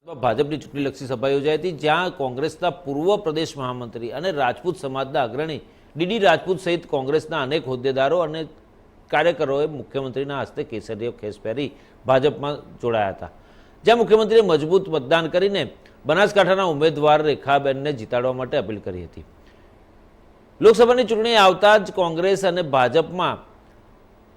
ભાજપની ચૂંટણીલક્ષી સભા યોજાઈ હતી, જ્યાં કોંગ્રેસના પૂર્વ પ્રદેશ મહામંત્રી અને રાજપૂત સમાજના અગ્રણી ડીડી રાજપૂત સહિત કોંગ્રેસના અનેક હોદ્દેદારો અને કાર્યકરોએ મુખ્યમંત્રીના હસ્તે કેસરીયો ખેસ પહેરી ભાજપમાં જોડાયા હતા, જ્યાં મુખ્યમંત્રીએ મજબૂત મતદાન કરીને બનાસકાંઠાના ઉમેદવાર રેખાબેનને જીતાડવા માટે અપીલ કરી હતી। લોકસભાની ચૂંટણી આવતા જ કોંગ્રેસ અને ભાજપમાં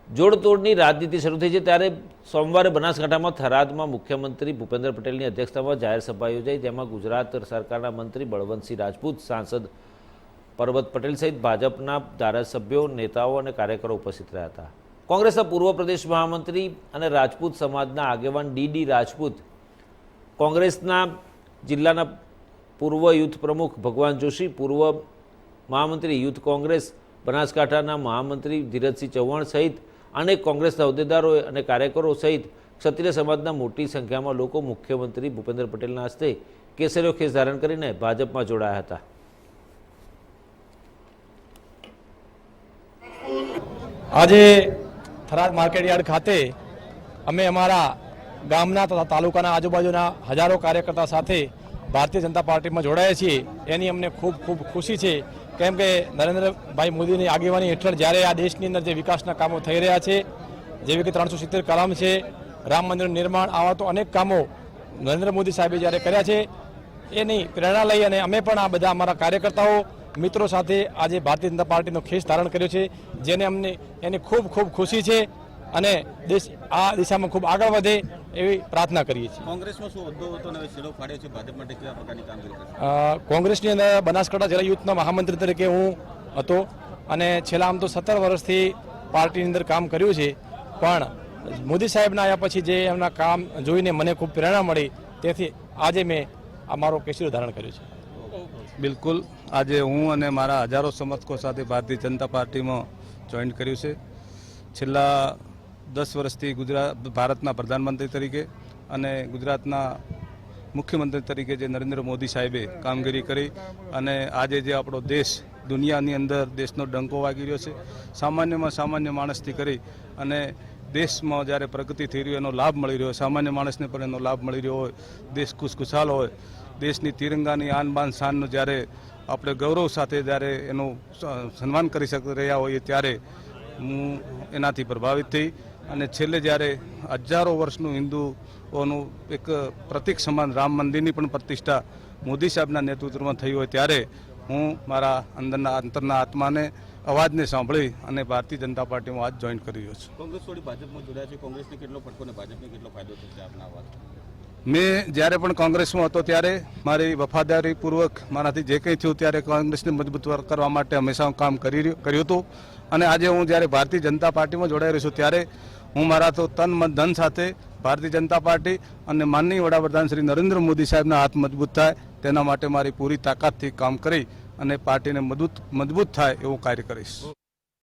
જોડતોડની રાજનીતિ શરૂ થઈ છે, ત્યારે સોમવારે બનાસકાંઠામાં થરાદમાં મુખ્યમંત્રી ભૂપેન્દ્ર પટેલની અધ્યક્ષતામાં જાહેર સભા યોજાઈ, જેમાં ગુજરાત સરકારના મંત્રી બળવંતસિંહ રાજપૂત, સાંસદ પરબત પટેલ સહિત ભાજપના ધારાસભ્યો, નેતાઓ અને કાર્યકરો ઉપસ્થિત રહ્યા હતા। કોંગ્રેસના પૂર્વ પ્રદેશ મહામંત્રી અને રાજપૂત સમાજના આગેવાન ડીડી રાજપૂત, કોંગ્રેસના જિલ્લાના પૂર્વ યુથ પ્રમુખ ભગવાન જોશી, પૂર્વ મહામંત્રી યુથ કોંગ્રેસ બનાસકાંઠાના મહામંત્રી ધીરજસિંહ ચૌહાણ સહિત અનેક કોંગ્રેસના હોદ્દેદારો અને કાર્યકરો સહિત ક્ષત્રિય સમાજના મોટી સંખ્યામાં લોકો મુખ્યમંત્રી ભૂપેન્દ્ર પટેલના હસ્તે કેસરીયો ખેસ ધારણ કરીને ભાજપમાં જોડાયા હતા। આજે થરાદ માર્કેટયાર્ડ ખાતે અમે અમારા ગામના તથા તાલુકાના આજુબાજુના હજારો કાર્યકર્તા સાથે ભારતીય જનતા પાર્ટીમાં જોડાયા છીએ। એની અમને ખૂબ ખૂબ ખુશી છે, કેમ કે નરેન્દ્રભાઈ મોદીની આગેવાની હેઠળ જ્યારે આ દેશની અંદર જે વિકાસના કામો થઈ રહ્યા છે, જેવી કે 370 કલમ છે, રામ મંદિરનું નિર્માણ, આવા તો અનેક કામો નરેન્દ્ર મોદી સાહેબે જ્યારે કર્યા છે, એની પ્રેરણા લઈ અને અમે પણ આ બધા અમારા કાર્યકર્તાઓ મિત્રો સાથે આજે ભારતીય જનતા પાર્ટીનો ખેસ ધારણ કર્યો છે, જેને અમને એની ખૂબ ખૂબ ખુશી છે અને દેશ આ દિશામાં ખૂબ આગળ વધે એવી પ્રાર્થના કરીએ છીએ। કોંગ્રેસમાં શું હોદ્દો હતો અને છેડો ફાડ્યો છે, ભાજપ માટે કેવા પ્રકારની કામગીરી કરશે? કોંગ્રેસની અંદર બનાસકાંઠા જિલ્લા યુથના મહામંત્રી તરીકે હું હતો અને છેલ્લા આમ તો 17 વર્ષથી પાર્ટીની અંદર કામ કર્યું છે, પણ મોદી સાહેબના આવ્યા પછી જે એમના કામ જોઈને મને ખૂબ પ્રેરણા મળી, તેથી આજે મેં અમારો કેસરીયો ધારણ કર્યો છે। બિલકુલ, આજે હું અને મારા હજારો સમર્થકો સાથે ભારતીય જનતા પાર્ટીમાં જોઈન કર્યું છે। છેલ્લા 10 વર્ષથી ભારતના પ્રધાનમંત્રી તરીકે અને ગુજરાતના મુખ્યમંત્રી તરીકે જે નરેન્દ્ર મોદી સાહેબે કામગીરી કરી અને આજે જે આપણો દેશ દુનિયાની અંદર દેશનો ડંકો વાગી રહ્યો છે, સામાન્યમાં સામાન્ય માણસથી કરી અને દેશમાં જ્યારે પ્રગતિ થઈ રહ્યો એનો લાભ મળી રહ્યો, સામાન્ય માણસને પણ એનો લાભ મળી રહ્યો હોય, દેશ ખુશખુશાલ હોય, દેશની તિરંગાની આન બાન શાનનું જ્યારે આપણે ગૌરવ સાથે જ્યારે એનું સન્માન કરી રહ્યા હોઈએ, ત્યારે હું એનાથી પ્રભાવિત થઈ અને છેલ્લે જ્યારે હજારો વર્ષનું હિન્દુઓનું એક પ્રતિક સમાન રામ મંદિરની પણ પ્રતિષ્ઠા મોદી સાહેબના નેતૃત્વમાં થઈ હોય, ત્યારે હું મારા અંતરના આત્માને અવાજને સાંભળી અને ભારતીય જનતા પાર્ટીમાં આજ જોઈન કરી રહ્યો છું। કોંગ્રેસ થોડી ભાજપમાં જોડાયા છે, કોંગ્રેસને કેટલો ફટકો અને ભાજપને કેટલો ફાયદો થશે આપના અવાજ? મેં જ્યારે પણ કોંગ્રેસમાં હતો ત્યારે મારી વફાદારીપૂર્વક મારાથી જે કંઈ થયું ત્યારે કોંગ્રેસને મજબૂત કરવા માટે હંમેશા કામ કર્યું હતું અને આજે હું જ્યારે ભારતીય જનતા પાર્ટીમાં જોડાઈ રહ્યો છું, ત્યારે હું મારા તો તન મન ધન સાથે ભારતીય જનતા પાર્ટી અને માનનીય વડાપ્રધાન શ્રી નરેન્દ્ર મોદી સાહેબના હાથ મજબૂત થાય તેના માટે મારી પૂરી તાકાતથી કામ કરી અને પાર્ટીને મજબૂત થાય એવું કાર્ય કરીશ।